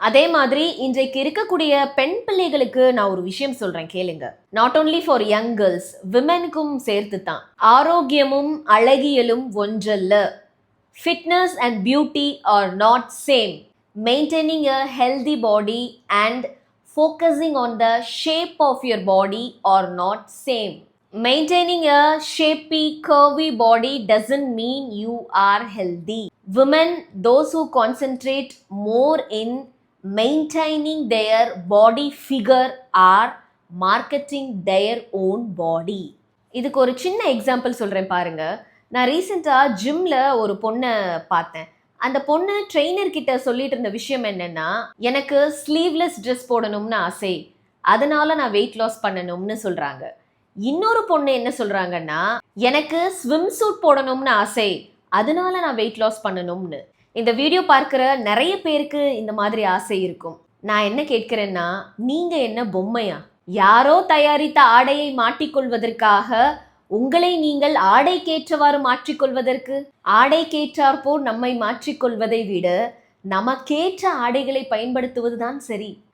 அதே மாதிரி இன்றைக்கு இருக்கக்கூடிய பெண் பிள்ளைகளுக்கு நான் ஒரு விஷயம் சொல்றேன் கேளுங்க. Not only for young girls, விமெனுக்கும் சேர்த்து தான். ஆரோக்கியமும் அழகியலும் ஒன்றல்ல. Fitness and beauty are not same. Maintaining a healthy body and focusing on the shape of your body are not same. Maintaining a shapy, curvy body doesn't mean you are healthy. Women, those who concentrate more in maintaining their body figure are marketing their own body. இதுக்கு ஒரு சின்ன example சொல்கிறேன் பாருங்க. நான் ரீசெண்டாக ஜிம்ல ஒரு பொண்ணை பார்த்தேன். அந்த பொண்ணு ட்ரெயினர் கிட்ட சொல்லிட்டு இருந்த விஷயம் என்னன்னா, எனக்கு ஸ்லீவ்லெஸ் ட்ரெஸ் போடணும்னு ஆசை, அதனால நான் வெயிட் லாஸ் பண்ணணும்னு சொல்றாங்க. இன்னொரு பொண்ணு என்ன சொல்றாங்கன்னா, எனக்கு ஸ்விம் சூட் போடணும்னு ஆசை, அதனால நான் வெயிட் லாஸ் பண்ணணும்னு. இந்த வீடியோ பார்க்குற நிறைய பேருக்கு இந்த மாதிரி ஆசை இருக்கும். நான் என்ன கேட்கிறேன்னா, நீங்க என்ன பொம்மையா? யாரோ தயாரித்த ஆடையை மாட்டிக்கொள்வதற்காக உங்களை நீங்கள் ஆடைக்கேற்றவாறு மாற்றிக்கொள்வதற்கு, ஆடைக்கேற்றாற்போல் நம்மை மாற்றிக்கொள்வதை விட நமக்கேற்ற ஆடைகளை பயன்படுத்துவதுதான் சரி.